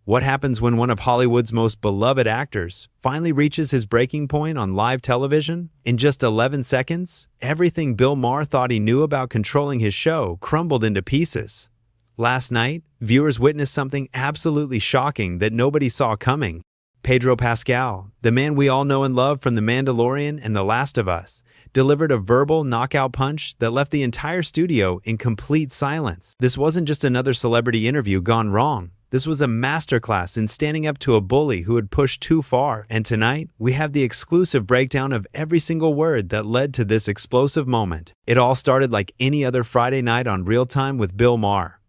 What happens when one of Hollywood's most beloved actors finally reaches his breaking point on live television? In just 11 seconds, everything Bill Maher thought he knew about controlling his show crumbled into pieces. Last night, viewers witnessed something absolutely shocking that nobody saw coming. Pedro Pascal, the man we all know and love from The Mandalorian and The Last of Us, delivered a verbal knockout punch that left the entire studio in complete silence. This wasn't just another celebrity interview gone wrong. This was a masterclass in standing up to a bully who had pushed too far. And tonight, we have the exclusive breakdown of every single word that led to this explosive moment. It all started like any other Friday night on Real Time with Bill Maher.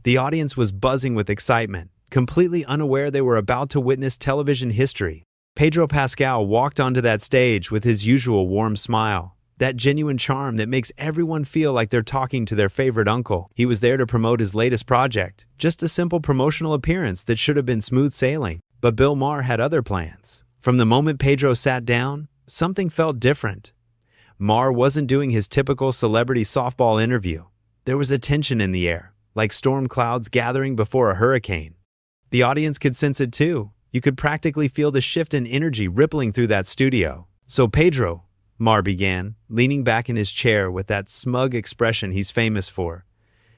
The audience was buzzing with excitement, completely unaware they were about to witness television history. Pedro Pascal walked onto that stage with his usual warm smile, that genuine charm that makes everyone feel like they're talking to their favorite uncle. He was there to promote his latest project, just a simple promotional appearance that should have been smooth sailing. But Bill Maher had other plans. From the moment Pedro sat down, something felt different. Maher wasn't doing his typical celebrity softball interview. There was a tension in the air, like storm clouds gathering before a hurricane. The audience could sense it too. You could practically feel the shift in energy rippling through that studio. "So Pedro," Maher began, leaning back in his chair with that smug expression he's famous for,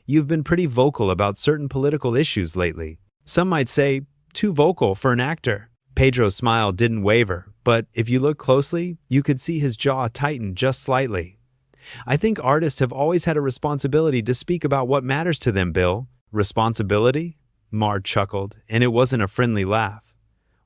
"you've been pretty vocal about certain political issues lately. Some might say, too vocal for an actor." Pedro's smile didn't waver, but if you look closely, you could see his jaw tighten just slightly. "I think artists have always had a responsibility to speak about what matters to them, Bill." "Responsibility?" Maher chuckled, and it wasn't a friendly laugh.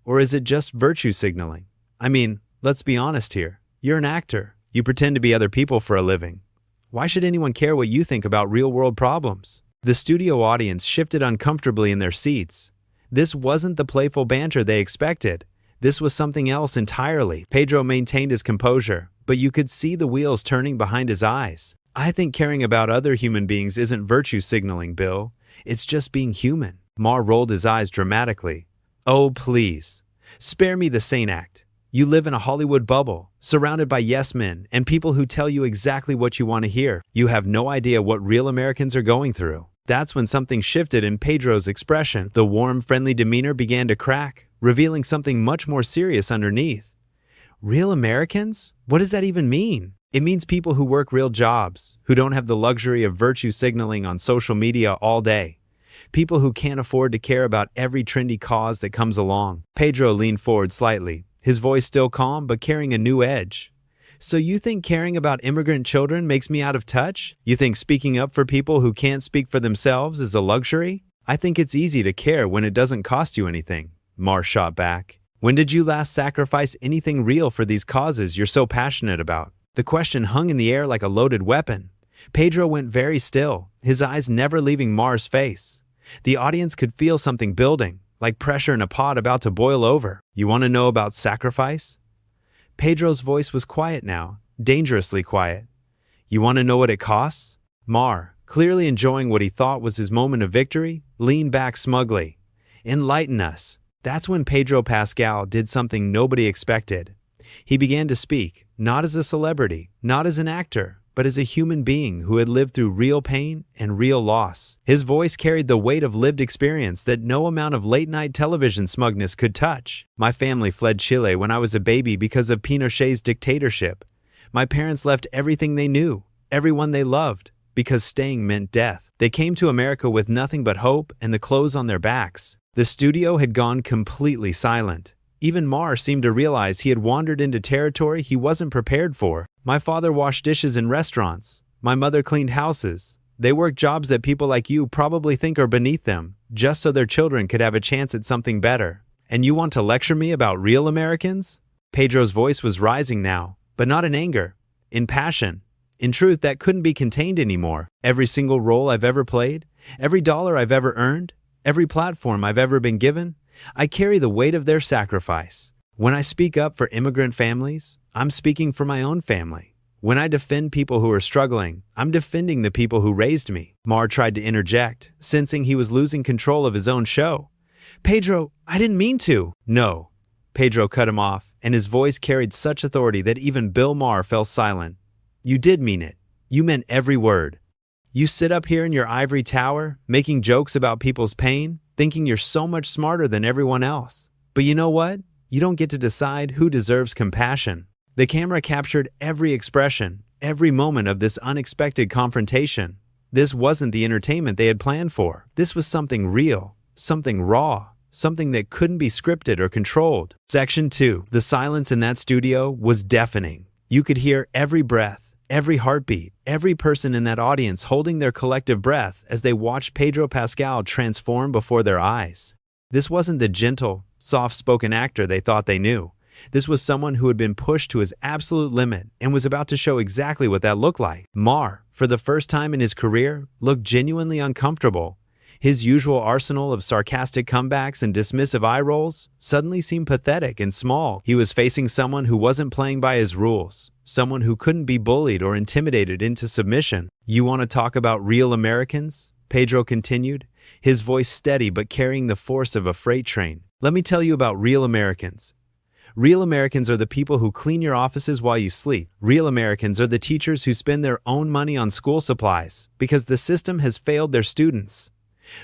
"Or is it just virtue signaling? I mean, let's be honest here. You're an actor. You pretend to be other people for a living. Why should anyone care what you think about real-world problems?" The studio audience shifted uncomfortably in their seats. This wasn't the playful banter they expected. This was something else entirely. Pedro maintained his composure, but you could see the wheels turning behind his eyes. "I think caring about other human beings isn't virtue signaling, Bill. It's just being human." Maher rolled his eyes dramatically. "Oh, please. Spare me the saint act. You live in a Hollywood bubble, surrounded by yes men and people who tell you exactly what you want to hear. You have no idea what real Americans are going through." That's when something shifted in Pedro's expression. The warm, friendly demeanor began to crack, revealing something much more serious underneath. "Real Americans? What does that even mean?" "It means people who work real jobs, who don't have the luxury of virtue signaling on social media all day. People who can't afford to care about every trendy cause that comes along." Pedro leaned forward slightly, his voice still calm but carrying a new edge. "So you think caring about immigrant children makes me out of touch? You think speaking up for people who can't speak for themselves is a luxury? I think it's easy to care when it doesn't cost you anything," Maher shot back. "When did you last sacrifice anything real for these causes you're so passionate about?" The question hung in the air like a loaded weapon. Pedro went very still, his eyes never leaving Maher's face. The audience could feel something building, like pressure in a pot about to boil over. "You want to know about sacrifice?" Pedro's voice was quiet now, dangerously quiet. "You want to know what it costs?" Maher, clearly enjoying what he thought was his moment of victory, leaned back smugly. "Enlighten us." That's when Pedro Pascal did something nobody expected. He began to speak, not as a celebrity, not as an actor, but as a human being who had lived through real pain and real loss. His voice carried the weight of lived experience that no amount of late-night television smugness could touch. "My family fled Chile when I was a baby because of Pinochet's dictatorship. My parents left everything they knew, everyone they loved, because staying meant death. They came to America with nothing but hope and the clothes on their backs." The studio had gone completely silent. Even Maher seemed to realize he had wandered into territory he wasn't prepared for. "My father washed dishes in restaurants. My mother cleaned houses. They worked jobs that people like you probably think are beneath them, just so their children could have a chance at something better. And you want to lecture me about real Americans?" Pedro's voice was rising now, but not in anger, in passion. In truth, that couldn't be contained anymore. "Every single role I've ever played, every dollar I've ever earned, every platform I've ever been given, I carry the weight of their sacrifice. When I speak up for immigrant families, I'm speaking for my own family. When I defend people who are struggling, I'm defending the people who raised me." Maher tried to interject, sensing he was losing control of his own show. "Pedro, I didn't mean to." "No." Pedro cut him off, and his voice carried such authority that even Bill Maher fell silent. "You did mean it. You meant every word. You sit up here in your ivory tower, making jokes about people's pain, thinking you're so much smarter than everyone else. But you know what? You don't get to decide who deserves compassion. The camera captured every expression, every moment of this unexpected confrontation. This wasn't the entertainment they had planned for. This was something real, something raw, something that couldn't be scripted or controlled. Section 2. The silence in that studio was deafening. You could hear every breath, every heartbeat, every person in that audience holding their collective breath as they watched Pedro Pascal transform before their eyes. This wasn't the gentle, soft-spoken actor they thought they knew. This was someone who had been pushed to his absolute limit and was about to show exactly what that looked like. Maher, for the first time in his career, looked genuinely uncomfortable. His usual arsenal of sarcastic comebacks and dismissive eye rolls suddenly seemed pathetic and small. He was facing someone who wasn't playing by his rules, someone who couldn't be bullied or intimidated into submission. "You want to talk about real Americans?" Pedro continued, his voice steady but carrying the force of a freight train. "Let me tell you about real Americans. Real Americans are the people who clean your offices while you sleep. Real Americans are the teachers who spend their own money on school supplies because the system has failed their students.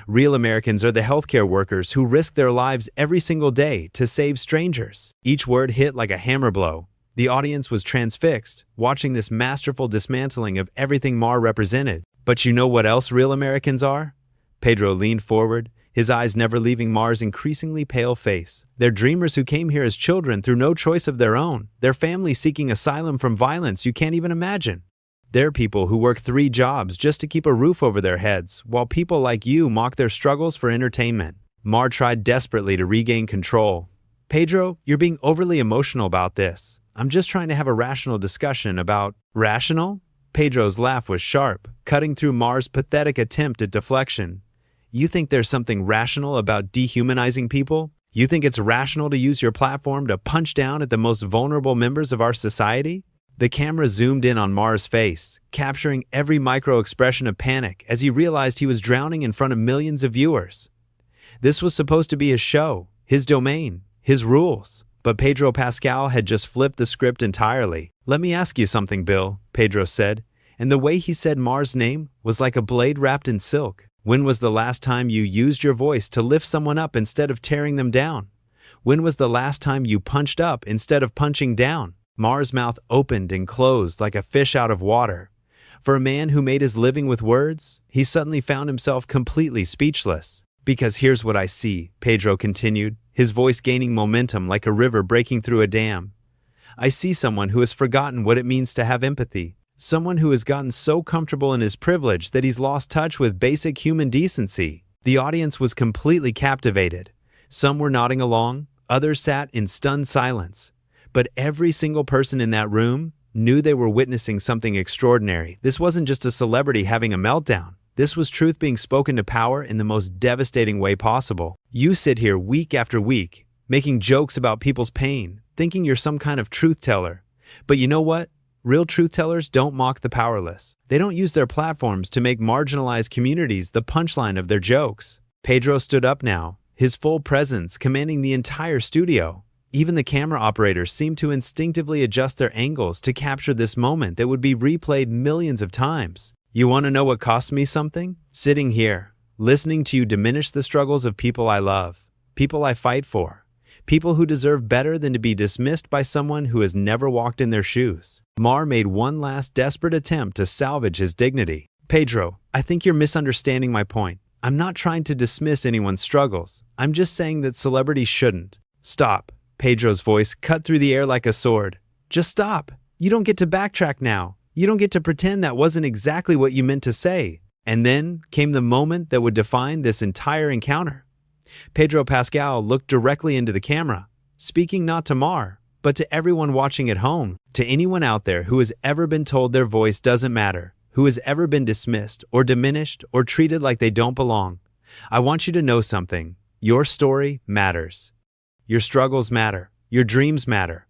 Real Americans are the healthcare workers who risk their lives every single day to save strangers." Each word hit like a hammer blow. The audience was transfixed, watching this masterful dismantling of everything Maher represented. "But you know what else real Americans are?" Pedro leaned forward, his eyes never leaving Maher's increasingly pale face. "They're dreamers who came here as children through no choice of their own. Their families seeking asylum from violence you can't even imagine. They're people who work 3 jobs just to keep a roof over their heads, while people like you mock their struggles for entertainment." Maher tried desperately to regain control. "Pedro, you're being overly emotional about this. I'm just trying to have a rational discussion about—" "Rational?" Pedro's laugh was sharp, cutting through Maher's pathetic attempt at deflection. "You think there's something rational about dehumanizing people? You think it's rational to use your platform to punch down at the most vulnerable members of our society?" The camera zoomed in on Maher's face, capturing every micro-expression of panic as he realized he was drowning in front of millions of viewers. This was supposed to be his show, his domain, his rules. But Pedro Pascal had just flipped the script entirely. "Let me ask you something, Bill," Pedro said, and the way he said Maher's name was like a blade wrapped in silk. "When was the last time you used your voice to lift someone up instead of tearing them down? When was the last time you punched up instead of punching down?" Maher's mouth opened and closed like a fish out of water. For a man who made his living with words, he suddenly found himself completely speechless. "Because here's what I see," Pedro continued, his voice gaining momentum like a river breaking through a dam. "I see someone who has forgotten what it means to have empathy. Someone who has gotten so comfortable in his privilege that he's lost touch with basic human decency." The audience was completely captivated. Some were nodding along, others sat in stunned silence. But every single person in that room knew they were witnessing something extraordinary. This wasn't just a celebrity having a meltdown. This was truth being spoken to power in the most devastating way possible. You sit here week after week, making jokes about people's pain, thinking you're some kind of truth teller. But you know what? Real truth tellers don't mock the powerless. They don't use their platforms to make marginalized communities the punchline of their jokes. Pedro stood up now, his full presence commanding the entire studio. Even the camera operators seemed to instinctively adjust their angles to capture this moment that would be replayed millions of times. "You want to know what cost me something? Sitting here, listening to you diminish the struggles of people I love, people I fight for, people who deserve better than to be dismissed by someone who has never walked in their shoes." Maher made one last desperate attempt to salvage his dignity. "Pedro, I think you're misunderstanding my point. I'm not trying to dismiss anyone's struggles. I'm just saying that celebrities shouldn't." "Stop." Pedro's voice cut through the air like a sword. "Just stop. You don't get to backtrack now. You don't get to pretend that wasn't exactly what you meant to say." And then came the moment that would define this entire encounter. Pedro Pascal looked directly into the camera, speaking not to Maher, but to everyone watching at home, to anyone out there who has ever been told their voice doesn't matter, who has ever been dismissed or diminished or treated like they don't belong. I want you to know something. Your story matters. Your struggles matter. Your dreams matter.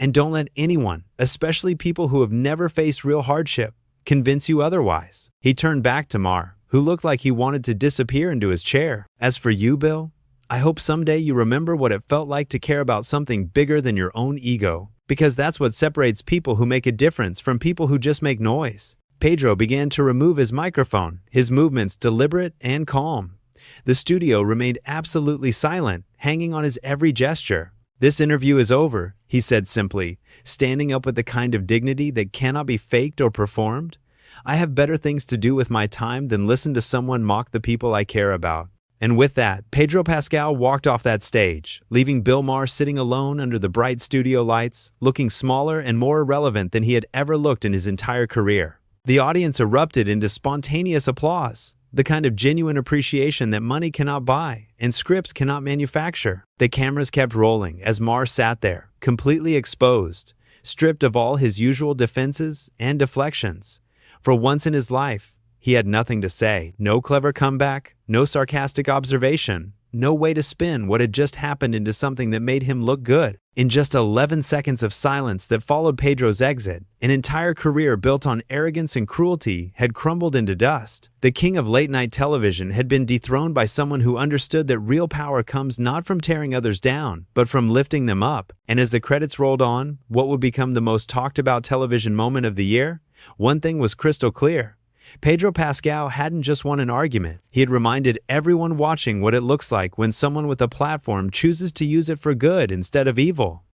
And don't let anyone, especially people who have never faced real hardship, convince you otherwise. He turned back to Maher, who looked like he wanted to disappear into his chair. "As for you, Bill, I hope someday you remember what it felt like to care about something bigger than your own ego, because that's what separates people who make a difference from people who just make noise." Pedro began to remove his microphone, his movements deliberate and calm. The studio remained absolutely silent, hanging on his every gesture. "This interview is over," he said simply, standing up with the kind of dignity that cannot be faked or performed. "I have better things to do with my time than listen to someone mock the people I care about." And with that, Pedro Pascal walked off that stage, leaving Bill Maher sitting alone under the bright studio lights, looking smaller and more irrelevant than he had ever looked in his entire career. The audience erupted into spontaneous applause, the kind of genuine appreciation that money cannot buy and scripts cannot manufacture. The cameras kept rolling as Maher sat there, completely exposed, stripped of all his usual defenses and deflections. For once in his life, he had nothing to say, no clever comeback, no sarcastic observation, no way to spin what had just happened into something that made him look good. In just 11 seconds of silence that followed Pedro's exit, an entire career built on arrogance and cruelty had crumbled into dust. The king of late-night television had been dethroned by someone who understood that real power comes not from tearing others down, but from lifting them up. And as the credits rolled on, what would become the most talked-about television moment of the year? One thing was crystal clear. Pedro Pascal hadn't just won an argument, he had reminded everyone watching what it looks like when someone with a platform chooses to use it for good instead of evil.